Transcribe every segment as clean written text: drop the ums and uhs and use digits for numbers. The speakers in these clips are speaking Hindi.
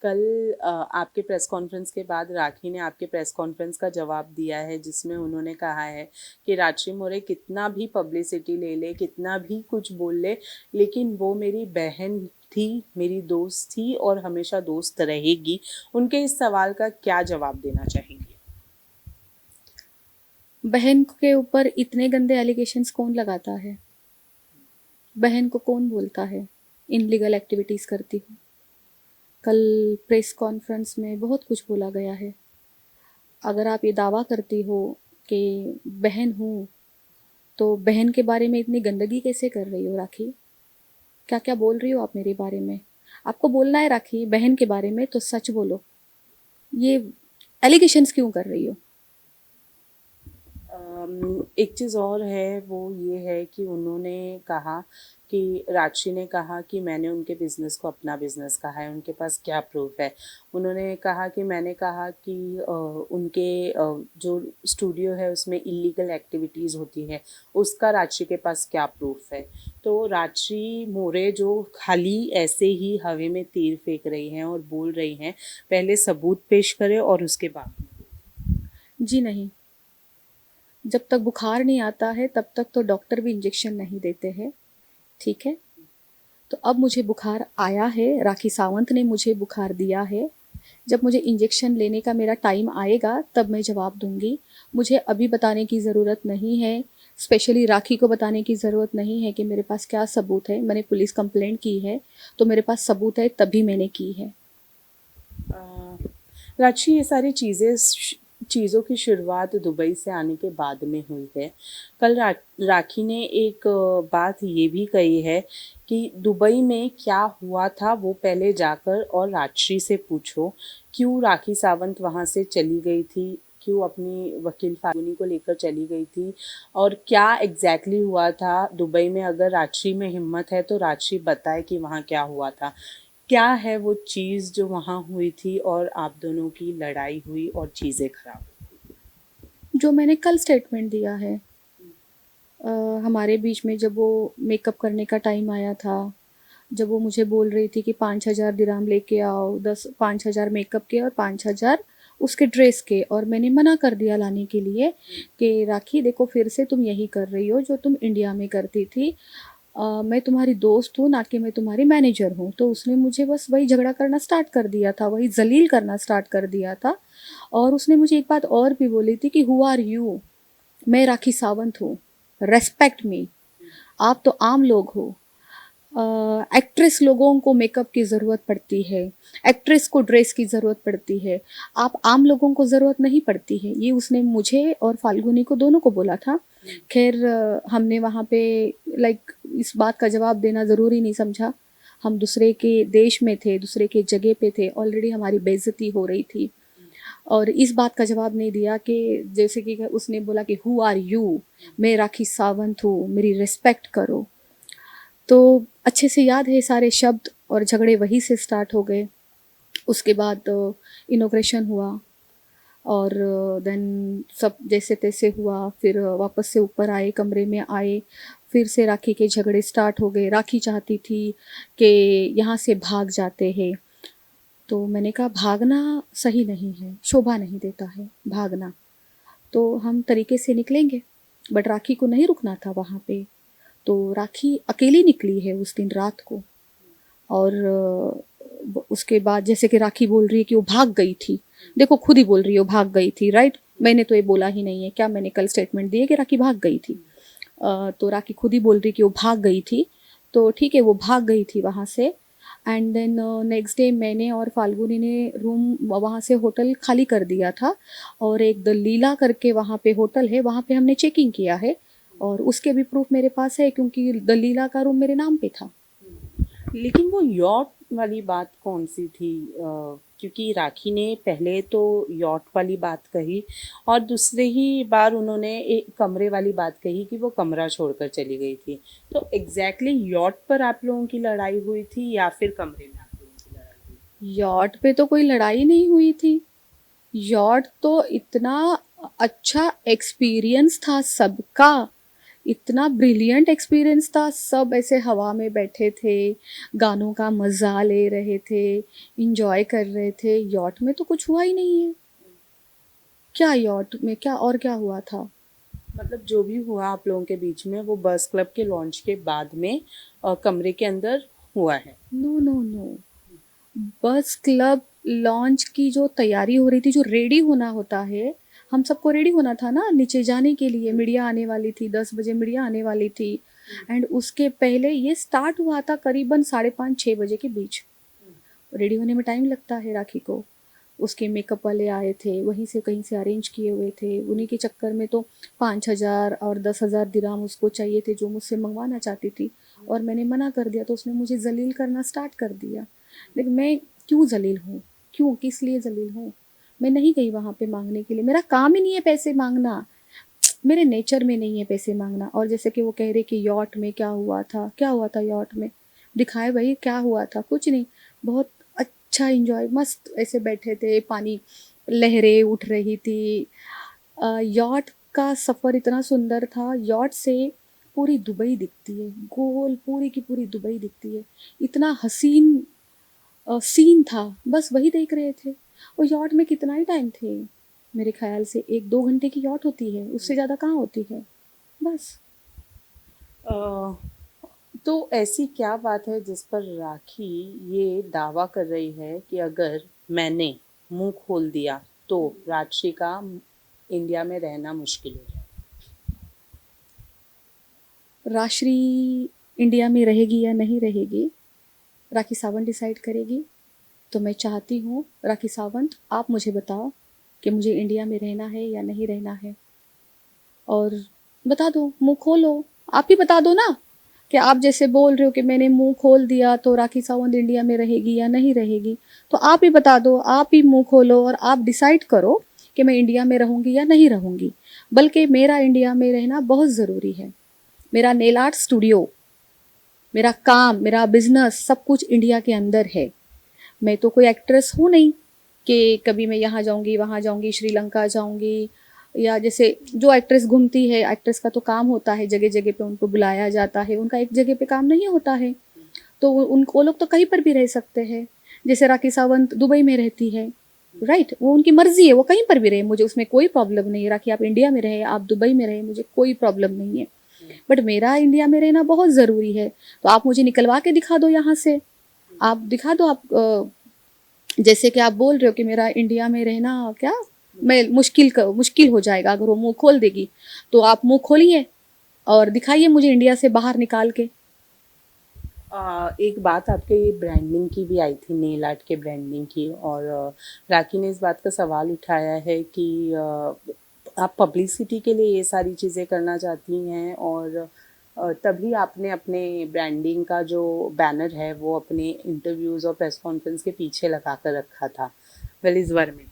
कल आपके प्रेस कॉन्फ्रेंस के बाद राखी ने आपके प्रेस कॉन्फ्रेंस का जवाब दिया है, जिसमें उन्होंने कहा है कि राजश्री मोरे कितना भी पब्लिसिटी ले ले, कितना भी कुछ बोल ले, लेकिन वो मेरी बहन थी, मेरी दोस्त थी और हमेशा दोस्त रहेगी। उनके इस सवाल का क्या जवाब देना चाहेंगे? बहन के ऊपर इतने गंदे एलिगेशंस कौन लगाता है? बहन को कौन बोलता है इनलीगल एक्टिविटीज़ करती हो? कल प्रेस कॉन्फ्रेंस में बहुत कुछ बोला गया है। अगर आप ये दावा करती हो कि बहन हूँ, तो बहन के बारे में इतनी गंदगी कैसे कर रही हो राखी? क्या क्या बोल रही हो आप मेरे बारे में? आपको बोलना है राखी बहन के बारे में तो सच बोलो। ये एलिगेशंस क्यों कर रही हो? एक चीज़ और है, वो ये है कि उन्होंने कहा कि राजश्री ने कहा कि मैंने उनके बिज़नेस को अपना बिज़नेस कहा है, उनके पास क्या प्रूफ है? उन्होंने कहा कि मैंने कहा कि उनके जो स्टूडियो है उसमें इलीगल एक्टिविटीज़ होती है, उसका राजश्री के पास क्या प्रूफ है? तो राजश्री मोरे जो खाली ऐसे ही हवा में तीर फेंक रही हैं और बोल रही हैं, पहले सबूत पेश करें और उसके बाद। जी नहीं। जब तक बुखार नहीं आता है तब तक तो डॉक्टर भी इंजेक्शन नहीं देते हैं, ठीक है? तो अब मुझे बुखार आया है, राखी सावंत ने मुझे बुखार दिया है। जब मुझे इंजेक्शन लेने का मेरा टाइम आएगा तब मैं जवाब दूंगी। मुझे अभी बताने की ज़रूरत नहीं है, स्पेशली राखी को बताने की ज़रूरत नहीं है कि मेरे पास क्या सबूत है। मैंने पुलिस कंप्लेंट की है तो मेरे पास सबूत है, तभी मैंने की है। राजश्री, ये सारी चीज़ों की शुरुआत दुबई से आने के बाद में हुई है। कल राखी ने एक बात ये भी कही है कि दुबई में क्या हुआ था वो पहले जाकर और राजश्री से पूछो। क्यों राखी सावंत वहाँ से चली गई थी, क्यों अपनी वकील फाल्गुनी को लेकर चली गई थी, और क्या एग्जैक्टली हुआ था दुबई में? अगर राजश्री में हिम्मत है तो राजश्री बताए कि वहाँ क्या हुआ था, क्या है वो चीज़ जो वहाँ हुई थी और आप दोनों की लड़ाई हुई और चीज़ें खराब जो मैंने कल स्टेटमेंट दिया है, हमारे बीच में जब वो मेकअप करने का टाइम आया था, जब वो मुझे बोल रही थी कि 5,000 दिराम लेके आओ, 5,000 मेकअप के और 5,000 उसके ड्रेस के, और मैंने मना कर दिया लाने के लिए कि राखी देखो फिर से तुम यही कर रही हो जो तुम इंडिया में करती थी। मैं तुम्हारी दोस्त हूँ, ना कि मैं तुम्हारी मैनेजर हूँ। तो उसने मुझे बस वही झगड़ा करना स्टार्ट कर दिया था, वही जलील करना स्टार्ट कर दिया था। और उसने मुझे एक बात और भी बोली थी कि हु आर यू? मैं राखी सावंत हूँ, रेस्पेक्ट मी। आप तो आम लोग हो। एक्ट्रेस लोगों को मेकअप की ज़रूरत पड़ती है, एक्ट्रेस को ड्रेस की ज़रूरत पड़ती है, आप आम लोगों को ज़रूरत नहीं पड़ती है। ये उसने मुझे और फाल्गुनी को दोनों को बोला था। खैर, हमने वहाँ पे लाइक इस बात का जवाब देना ज़रूरी नहीं समझा। हम दूसरे के देश में थे, दूसरे के जगह पे थे, ऑलरेडी हमारी बेइज्जती हो रही थी। और इस बात का जवाब नहीं दिया कि जैसे कि उसने बोला कि हु आर यू? मैं राखी सावंत हूँ, मेरी रिस्पेक्ट करो। तो अच्छे से याद है सारे शब्द, और झगड़े वहीं से स्टार्ट हो गए। उसके बाद इनॉग्रेशन हुआ और देन सब जैसे तैसे हुआ। फिर वापस से ऊपर आए, कमरे में आए, फिर से राखी के झगड़े स्टार्ट हो गए। राखी चाहती थी कि यहाँ से भाग जाते हैं, तो मैंने कहा भागना सही नहीं है, शोभा नहीं देता है भागना। तो हम तरीके से निकलेंगे, बट राखी को नहीं रुकना था वहाँ पे। तो राखी अकेली निकली है उस दिन रात को। और उसके बाद जैसे कि राखी बोल रही है कि वो भाग गई थी। देखो खुद ही बोल रही है वो भाग गई थी, राइट? मैंने तो ये बोला ही नहीं है। क्या मैंने कल स्टेटमेंट दी है कि राखी भाग गई थी? तो राखी खुद ही बोल रही कि वो भाग गई थी। तो ठीक है, वो भाग गई थी वहाँ से। एंड देन नेक्स्ट डे मैंने और फाल्गुनी ने रूम वहाँ से होटल खाली कर दिया था, और एक द लीला करके वहाँ पे होटल है, वहाँ पे हमने चेकिंग किया है। और उसके भी प्रूफ मेरे पास है क्योंकि द लीला का रूम मेरे नाम पे था। लेकिन वो यॉट वाली बात कौन सी थी? क्योंकि राखी ने पहले तो यॉट वाली बात कही और दूसरे ही बार उन्होंने एक कमरे वाली बात कही कि वो कमरा छोड़कर चली गई थी। तो एग्जैक्टली यॉट पर आप लोगों की लड़ाई हुई थी या फिर कमरे में आप लोगों की लड़ाई हुई यॉट पे तो कोई लड़ाई नहीं हुई थी। यॉट तो इतना अच्छा एक्सपीरियंस था सबका। इतना ब्रिलियंट एक्सपीरियंस था। सब ऐसे हवा में बैठे थे, गानों का मज़ा ले रहे थे, इंजॉय कर रहे थे। यॉट में तो कुछ हुआ ही नहीं है। क्या यॉट में क्या और क्या हुआ था? मतलब जो भी हुआ आप लोगों के बीच में वो बस क्लब के लॉन्च के बाद में कमरे के अंदर हुआ है। नो नो नो, बस क्लब लॉन्च की जो तैयारी हो रही थी, जो रेडी होना होता है, हम सबको रेडी होना था ना नीचे जाने के लिए। मीडिया आने वाली थी, 10 बजे मीडिया आने वाली थी। एंड उसके पहले ये स्टार्ट हुआ था करीबन 5:30-6 बजे के बीच। रेडी होने में टाइम लगता है राखी को। उसके मेकअप वाले आए थे, वहीं से कहीं से अरेंज किए हुए थे। उन्हीं के चक्कर में तो 5,000 और 10,000 दिराम उसको चाहिए थे, जो मुझसे मंगवाना चाहती थी। और मैंने मना कर दिया तो उसने मुझे जलील करना स्टार्ट कर दिया। लेकिन मैं क्यों जलील हूँ? क्यों, किस लिए जलील हूँ? मैं नहीं गई वहाँ पे मांगने के लिए। मेरा काम ही नहीं है पैसे मांगना, मेरे नेचर में नहीं है पैसे मांगना। और जैसे कि वो कह रहे कि यॉट में क्या हुआ था, क्या हुआ था यॉट में? दिखाए भाई क्या हुआ था। कुछ नहीं, बहुत अच्छा इंजॉय, मस्त ऐसे बैठे थे, पानी लहरें उठ रही थी। यॉट का सफ़र इतना सुंदर था। यॉट से पूरी दुबई दिखती है, गोल पूरी की पूरी दुबई दिखती है। इतना हसीन सीन था, बस वही देख रहे थे। और यॉट में कितना ही टाइम थे, मेरे ख्याल से 1-2 घंटे की यॉट होती है, उससे ज़्यादा कहाँ होती है। बस। अ, तो ऐसी क्या बात है जिस पर राखी ये दावा कर रही है कि अगर मैंने मुंह खोल दिया तो राशि का इंडिया में रहना मुश्किल हो जाए? राशि इंडिया में रहेगी या नहीं रहेगी, राखी सावंत डिसाइड करेगी। तो मैं चाहती हूँ राखी सावंत, आप मुझे बताओ कि मुझे इंडिया में रहना है या नहीं रहना है। और बता दो, मुंह खोलो, आप ही बता दो ना। कि आप जैसे बोल रहे हो कि मैंने मुंह खोल दिया तो राखी सावंत इंडिया में रहेगी या नहीं रहेगी, तो आप ही बता दो, आप ही मुंह खोलो और आप डिसाइड करो कि मैं इंडिया में रहूँगी या नहीं रहूँगी। बल्कि मेरा इंडिया में रहना बहुत ज़रूरी है। मेरा नेल आर्ट स्टूडियो, मेरा काम, मेरा बिजनेस, सब कुछ इंडिया के अंदर है। मैं तो कोई एक्ट्रेस हूँ नहीं कि कभी मैं यहाँ जाऊँगी, वहाँ जाऊँगी, श्रीलंका जाऊँगी। या जैसे जो एक्ट्रेस घूमती है, एक्ट्रेस का तो काम होता है जगह जगह पे उनको बुलाया जाता है, उनका एक जगह पे काम नहीं होता है। तो वो लोग तो कहीं पर भी रह सकते हैं। जैसे राखी सावंत दुबई में रहती है, राइट, वो उनकी मर्जी है, वो कहीं पर भी रहे, मुझे उसमें कोई प्रॉब्लम नहीं है। राखी आप इंडिया में रहे, आप दुबई में रहे, मुझे कोई प्रॉब्लम नहीं है। बट मेरा इंडिया में रहना बहुत ज़रूरी है। तो आप मुझे निकलवा के दिखा दो यहाँ से, आप दिखा दो। आप जैसे कि आप बोल रहे हो कि मेरा इंडिया में रहना क्या, मैं मुश्किल हो जाएगा अगर वो मुंह खोल देगी। तो आप मुंह खोलिए और दिखाइए मुझे इंडिया से बाहर निकाल के। एक बात आपके ब्रांडिंग की भी आई थी, नेल आर्ट के ब्रांडिंग की, और राखी ने इस बात का सवाल उठाया है कि आप पब्लिसिटी के लिए ये सारी चीज़ें करना चाहती हैं, और तभी आपने अपने ब्रांडिंग का जो बैनर है वो अपने इंटरव्यूज़ और प्रेस कॉन्फ्रेंस के पीछे लगा कर रखा था। वेल, इस बारे में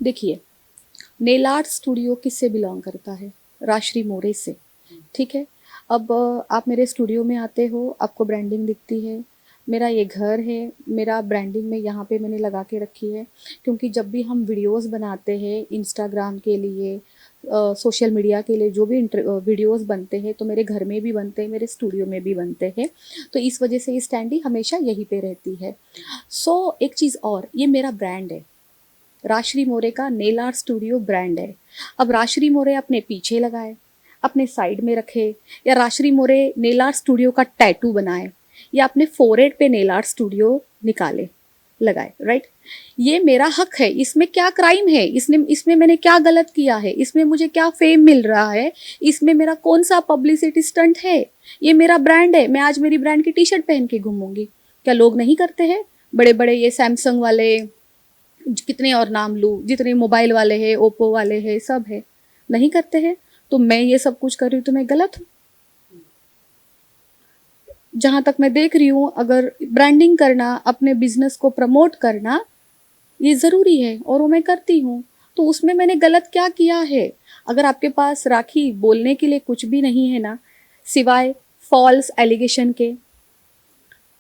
देखिए, नेल आर्ट स्टूडियो किससे बिलोंग करता है? राश्री मोरे से, ठीक है। अब आप मेरे स्टूडियो में आते हो, आपको ब्रांडिंग दिखती है, मेरा ये घर है, मेरा ब्रांडिंग में यहाँ पे मैंने लगा के रखी है। क्योंकि जब भी हम वीडियोस बनाते हैं इंस्टाग्राम के लिए, सोशल मीडिया के लिए, जो भी वीडियोस बनते हैं तो मेरे घर में भी बनते हैं, मेरे स्टूडियो में भी बनते हैं। तो इस वजह से ये स्टैंडी हमेशा यहीं पे रहती है। सो एक चीज़ और, ये मेरा ब्रांड है, राश्री मोरे का नेल आर्ट स्टूडियो ब्रांड है। अब राश्री मोरे अपने पीछे लगाए, अपने साइड में रखे, या राश्री मोरे नेल आर्ट स्टूडियो का टैटू बनाए, या अपने फोरहेड पे नेल आर्ट स्टूडियो निकाले, लगाए, राइट। ये मेरा हक है, इसमें क्या क्राइम है, इसमें मैंने क्या गलत किया है, इसमें मुझे क्या फेम मिल रहा है, इसमें मेरा कौन सा पब्लिसिटी स्टंट है? ये मेरा ब्रांड है, मैं आज मेरी ब्रांड की टी शर्ट पहन के घूमूंगी। क्या लोग नहीं करते हैं? बड़े बड़े ये सैमसंग वाले, कितने और नाम लूँ, जितने मोबाइल वाले हैं, ओप्पो वाले हैं, सब है, नहीं करते हैं। तो मैं ये सब कुछ कर रही हूँ तो मैं गलत हूँ? जहाँ तक मैं देख रही हूँ, अगर ब्रांडिंग करना, अपने बिजनेस को प्रमोट करना, ये ज़रूरी है और वो मैं करती हूँ। तो उसमें मैंने गलत क्या किया है? अगर आपके पास राखी बोलने के लिए कुछ भी नहीं है ना, सिवाय फॉल्स एलिगेशन के,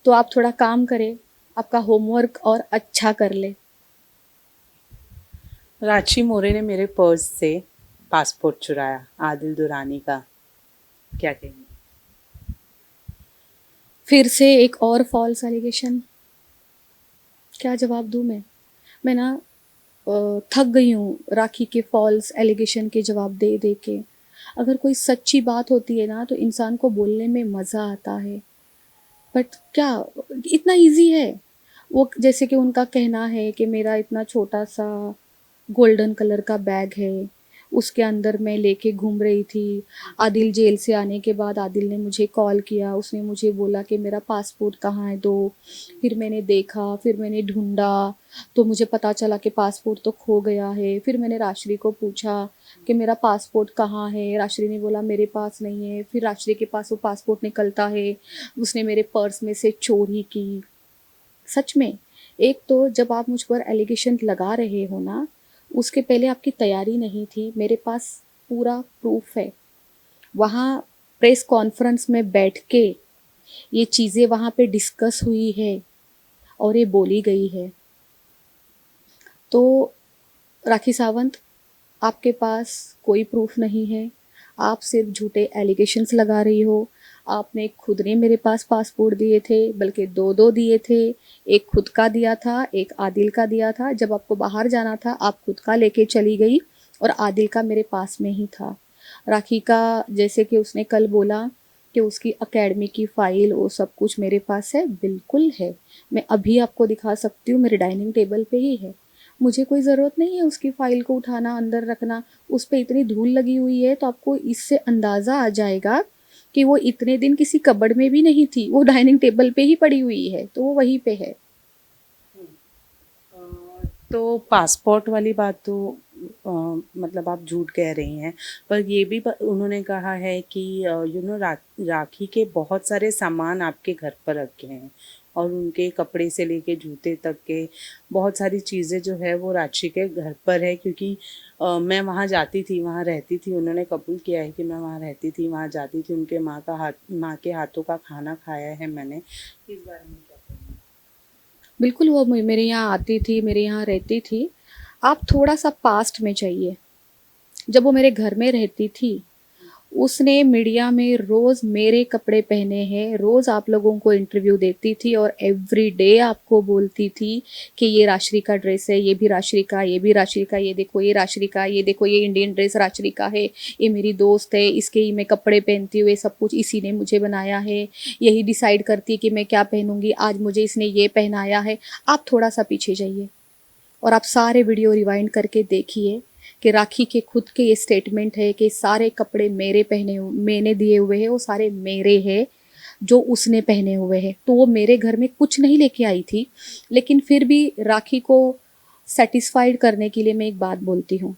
तो आप थोड़ा काम करें, आपका होमवर्क और अच्छा कर ले। राशि मोरे ने मेरे पर्स से पासपोर्ट चुराया, आदिल दुरानी का। क्या कहेंगे? फिर से एक और फॉल्स एलिगेशन, क्या जवाब दूँ मैं ना थक गई हूँ राखी के फॉल्स एलिगेशन के जवाब दे दे के। अगर कोई सच्ची बात होती है ना तो इंसान को बोलने में मज़ा आता है, बट क्या इतना इजी है? वो जैसे कि उनका कहना है कि मेरा इतना छोटा सा गोल्डन कलर का बैग है, उसके अंदर मैं लेके घूम रही थी। आदिल जेल से आने के बाद आदिल ने मुझे कॉल किया, उसने मुझे बोला कि मेरा पासपोर्ट कहाँ है दो। फिर मैंने देखा, फिर मैंने ढूंढा, तो मुझे पता चला कि पासपोर्ट तो खो गया है। फिर मैंने राशि को पूछा कि मेरा पासपोर्ट कहाँ है, राशि ने बोला मेरे पास नहीं है। फिर राशि के पास वो पासपोर्ट निकलता है, उसने मेरे पर्स में से चोरी की। सच में, एक तो जब आप मुझ पर एलिगेशन लगा रहे हो ना, उसके पहले आपकी तैयारी नहीं थी। मेरे पास पूरा प्रूफ है। वहाँ प्रेस कॉन्फ्रेंस में बैठ के ये चीज़ें वहाँ पे डिस्कस हुई है और ये बोली गई है। तो राखी सावंत, आपके पास कोई प्रूफ नहीं है, आप सिर्फ झूठे एलिगेशंस लगा रही हो। आपने खुद ने मेरे पास पासपोर्ट दिए थे, बल्कि दो दो दिए थे। एक खुद का दिया था, एक आदिल का दिया था। जब आपको बाहर जाना था आप खुद का लेके चली गई और आदिल का मेरे पास में ही था। राखी का जैसे कि उसने कल बोला कि उसकी एकेडमी की फ़ाइल वो सब कुछ मेरे पास है, बिल्कुल है। मैं अभी आपको दिखा सकती हूँ, मेरे डाइनिंग टेबल पे ही है। मुझे कोई ज़रूरत नहीं है उसकी फ़ाइल को उठाना, अंदर रखना। उस पे इतनी धूल लगी हुई है तो आपको इससे अंदाज़ा आ जाएगा कि वो इतने दिन किसी कबर्ड में भी नहीं थी, वो डाइनिंग टेबल पे ही पड़ी हुई है, तो वो वहीं पे है। तो पासपोर्ट वाली बात तो मतलब आप झूठ कह रही हैं, पर ये भी उन्होंने कहा है कि राखी के बहुत सारे सामान आपके घर पर रखे हैं और उनके कपड़े से लेके जूते तक के बहुत सारी चीज़ें जो है वो राखी के घर पर है, क्योंकि मैं वहाँ जाती थी, वहाँ रहती थी। उन्होंने कबूल किया है कि मैं वहाँ रहती थी, वहाँ जाती थी, उनके माँ के हाथों का खाना खाया है मैंने। इस बारे में क्या कहेंगे? बिल्कुल, वो मेरे यहाँ आती थी, मेरे यहाँ रहती थी। आप थोड़ा सा पास्ट में जाइए। जब वो मेरे घर में रहती थी, उसने मीडिया में रोज़ मेरे कपड़े पहने हैं, रोज़ आप लोगों को इंटरव्यू देती थी और एवरीडे आपको बोलती थी कि ये राशि का ड्रेस है, ये भी राशि का, ये भी राशि का, ये देखो ये राशि का, ये देखो ये इंडियन ड्रेस राशि का है, ये मेरी दोस्त है, इसके ही मैं कपड़े पहनती हूँ, ये सब कुछ इसी ने मुझे बनाया है, यही डिसाइड करती है कि मैं क्या पहनूंगी, आज मुझे इसने ये पहनाया है। आप थोड़ा सा पीछे जाइए और आप सारे वीडियो रिवाइंड करके देखिए कि राखी के खुद के ये स्टेटमेंट है कि सारे कपड़े मेरे मैंने दिए हुए हैं, वो सारे मेरे हैं जो उसने पहने हुए हैं। तो वो मेरे घर में कुछ नहीं लेके आई थी, लेकिन फिर भी राखी को सेटिस्फाइड करने के लिए मैं एक बात बोलती हूँ।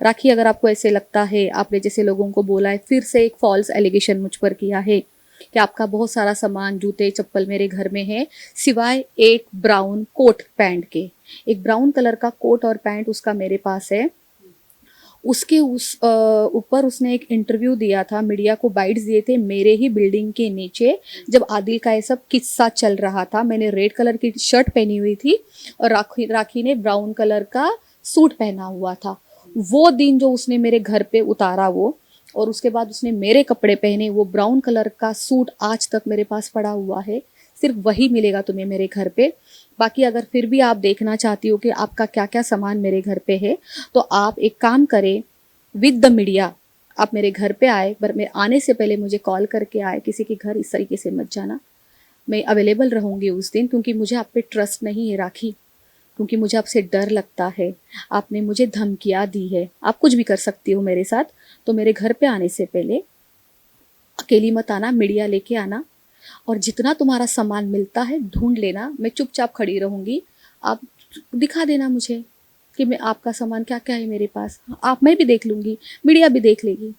राखी, अगर आपको ऐसे लगता है, आपने जैसे लोगों को बोला है, फिर से एक फॉल्स एलिगेशन मुझ पर किया है कि आपका बहुत सारा सामान, जूते चप्पल मेरे घर में है, सिवाय एक ब्राउन कोट पैंट के। एक ब्राउन कलर का कोट और पैंट उसका मेरे पास है। उसके ऊपर उसने एक इंटरव्यू दिया था, मीडिया को बाइट्स दिए थे मेरे ही बिल्डिंग के नीचे, जब आदिल का ये सब किस्सा चल रहा था। मैंने रेड कलर की शर्ट पहनी हुई थी और राखी ने ब्राउन कलर का सूट पहना हुआ था। वो दिन जो उसने मेरे घर पे उतारा वो, और उसके बाद उसने मेरे कपड़े पहने, वो ब्राउन कलर का सूट आज तक मेरे पास पड़ा हुआ है। सिर्फ वही मिलेगा तुम्हें मेरे घर पे। बाकी अगर फिर भी आप देखना चाहती हो कि आपका क्या क्या सामान मेरे घर पे है, तो आप एक काम करें, विद द मीडिया आप मेरे घर पे आए, पर मेरे आने से पहले मुझे कॉल करके आए। किसी के घर इस तरीके से मत जाना। मैं अवेलेबल रहूँगी उस दिन, क्योंकि मुझे आप पे ट्रस्ट नहीं है राखी, क्योंकि मुझे आपसे डर लगता है। आपने मुझे धमकियाँ दी है, आप कुछ भी कर सकती हो मेरे साथ। तो मेरे घर पे आने से पहले अकेली मत आना, मीडिया लेके आना, और जितना तुम्हारा सामान मिलता है ढूंढ लेना। मैं चुपचाप खड़ी रहूँगी, आप दिखा देना मुझे कि मैं आपका सामान क्या क्या है मेरे पास। आप, मैं भी देख लूँगी, मीडिया भी देख लेगी।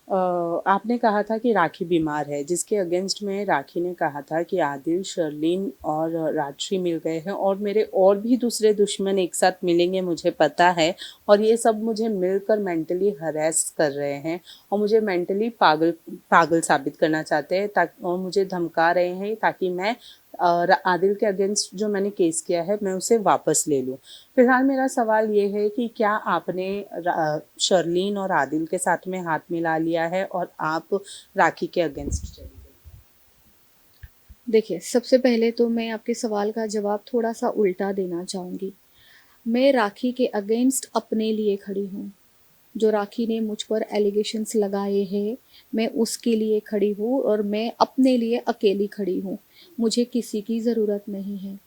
आपने कहा था कि राखी बीमार है, जिसके अगेंस्ट में राखी ने कहा था कि आदिल, शर्लीन और राजश्री मिल गए हैं और मेरे और भी दूसरे दुश्मन एक साथ मिलेंगे, मुझे पता है, और ये सब मुझे मिलकर मेंटली हरेस कर रहे हैं और मुझे मेंटली पागल पागल साबित करना चाहते हैं, ताकि और मुझे धमका रहे हैं ताकि मैं आदिल के अगेंस्ट जो मैंने केस किया है मैं उसे वापस ले लूँ। फिलहाल मेरा सवाल ये है कि क्या आपने शर्लीन और आदिल के साथ में हाथ मिला लिया है और आप राखी के अगेंस्ट चली गई? देखिए, सबसे पहले तो मैं आपके सवाल का जवाब थोड़ा सा उल्टा देना चाहूँगी। मैं राखी के अगेंस्ट अपने लिए खड़ी हूँ। जो राखी ने मुझ पर एलिगेशंस लगाए हैं, मैं उसके लिए खड़ी हूँ और मैं अपने लिए अकेली खड़ी हूँ। मुझे किसी की ज़रूरत नहीं है।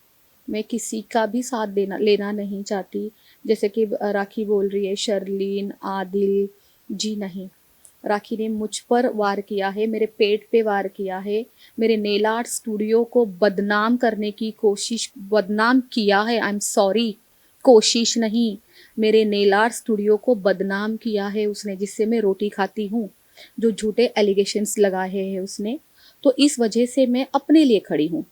मैं किसी का भी साथ लेना नहीं चाहती। जैसे कि राखी बोल रही है शर्लीन, आदिल, जी नहीं। राखी ने मुझ पर वार किया है, मेरे पेट पे वार किया है, मेरे नेल आर्ट स्टूडियो को बदनाम करने की कोशिश, बदनाम किया है, आई एम सॉरी, कोशिश नहीं, मेरे नेल आर्ट स्टूडियो को बदनाम किया है उसने, जिससे मैं रोटी खाती हूँ। जो झूठे एलिगेशंस लगाए हैं उसने, तो इस वजह से मैं अपने लिए खड़ी हूँ।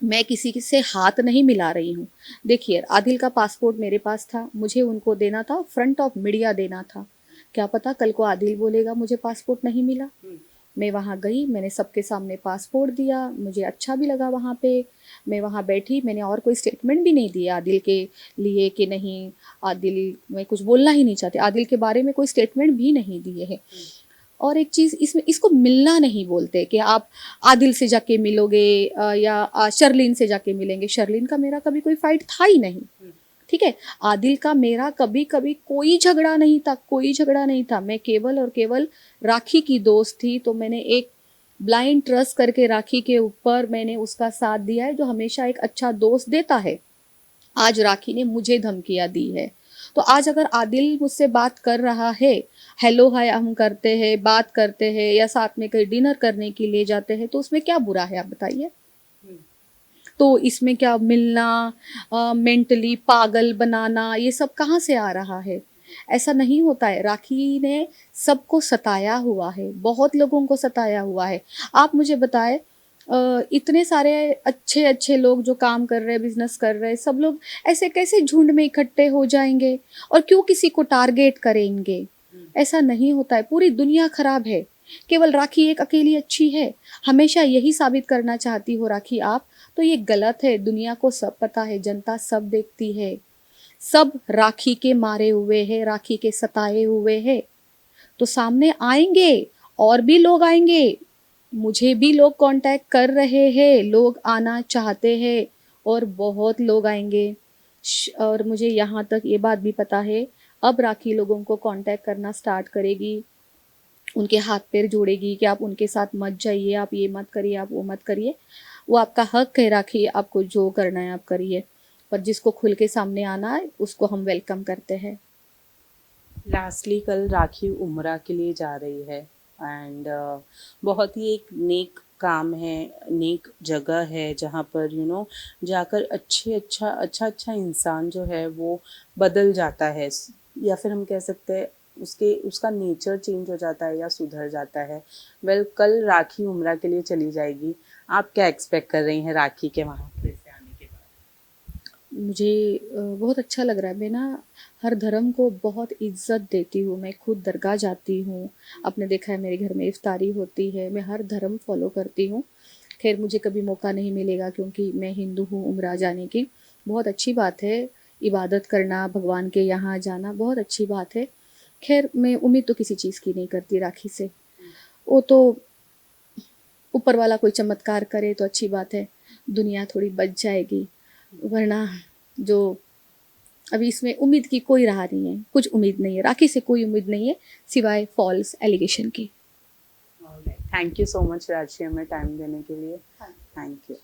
मैं किसी से हाथ नहीं मिला रही हूँ। देखिए, आदिल का पासपोर्ट मेरे पास था, मुझे उनको देना था, फ्रंट ऑफ मीडिया देना था। क्या पता कल को आदिल बोलेगा मुझे पासपोर्ट नहीं मिला। मैं वहाँ गई, मैंने सबके सामने पासपोर्ट दिया, मुझे अच्छा भी लगा वहाँ पे। मैं वहाँ बैठी, मैंने और कोई स्टेटमेंट भी नहीं दिया आदिल के लिए कि नहीं, आदिल, मैं कुछ बोलना ही नहीं चाहती, आदिल के बारे में कोई स्टेटमेंट भी नहीं दिए है। और एक चीज़ इसमें, इसको मिलना नहीं बोलते कि आप आदिल से जाके मिलोगे या शर्लीन से जाके मिलेंगे। शर्लीन का मेरा कभी कोई फाइट था ही नहीं, ठीक है। आदिल का मेरा कभी कभी कोई झगड़ा नहीं था, कोई झगड़ा नहीं था। मैं केवल और केवल राखी की दोस्त थी, तो मैंने एक ब्लाइंड ट्रस्ट करके राखी के ऊपर मैंने उसका साथ दिया है, जो हमेशा एक अच्छा दोस्त देता है। आज राखी ने मुझे धमकियां दी है, तो आज अगर आदिल मुझसे बात कर रहा है, हेलो हाय हम करते हैं, बात करते हैं या साथ में कहीं डिनर करने के लिए जाते हैं, तो उसमें क्या बुरा है आप बताइए। तो इसमें क्या मिलना, मेंटली पागल बनाना, ये सब कहाँ से आ रहा है? ऐसा नहीं होता है। राखी ने सबको सताया हुआ है, बहुत लोगों को सताया हुआ है। आप मुझे बताएं, इतने सारे अच्छे अच्छे लोग जो काम कर रहे हैं, बिजनेस कर रहे हैं, सब लोग ऐसे कैसे झुंड में इकट्ठे हो जाएंगे और क्यों किसी को टारगेट करेंगे? ऐसा नहीं होता है। पूरी दुनिया खराब है, केवल राखी एक अकेली अच्छी है। हमेशा यही साबित करना चाहती हो राखी आप, तो ये गलत है। दुनिया को सब पता है, जनता सब देखती है, सब राखी के मारे हुए हैं, राखी के सताए हुए हैं। तो सामने आएंगे, और भी लोग आएंगे, मुझे भी लोग कांटेक्ट कर रहे हैं, लोग आना चाहते हैं और बहुत लोग आएंगे। और मुझे यहाँ तक ये बात भी पता है, अब राखी लोगों को कांटेक्ट करना स्टार्ट करेगी, उनके हाथ पैर जोड़ेगी कि आप उनके साथ मत जाइए, आप ये मत करिए, आप वो मत करिए। वो आपका हक है राखी, आपको जो करना है आप करिए, पर जिसको खुल के सामने आना है उसको हम वेलकम करते हैं। लास्टली कल राखी उम्रा के लिए जा रही है एंड बहुत ही एक नेक काम है, नेक जगह है जहाँ पर जाकर अच्छा इंसान जो है वो बदल जाता है, या फिर हम कह सकते हैं उसका नेचर चेंज हो जाता है या सुधर जाता है। कल राखी उम्रा के लिए चली जाएगी। आप क्या एक्सपेक्ट कर रही हैं राखी के वहाँ से आने के बाद? मुझे बहुत अच्छा लग रहा है। मैं ना हर धर्म को बहुत इज्जत देती हूँ, मैं खुद दरगाह जाती हूँ, आपने देखा है मेरे घर में इफ्तारी होती है, मैं हर धर्म फॉलो करती हूँ। खैर मुझे कभी मौका नहीं मिलेगा क्योंकि मैं हिंदू हूँ उम्रा जाने की, बहुत अच्छी बात है। इबादत करना, भगवान के यहाँ जाना बहुत अच्छी बात है। खैर मैं उम्मीद तो किसी चीज़ की नहीं करती राखी से, वो तो ऊपर वाला कोई चमत्कार करे तो अच्छी बात है, दुनिया थोड़ी बच जाएगी। वरना जो अभी इसमें उम्मीद की कोई राह नहीं है, कुछ उम्मीद नहीं है, राखी से कोई उम्मीद नहीं है सिवाय फॉल्स एलिगेशन की। थैंक यू सो मच राशि, हमें टाइम देने के लिए। Thank you.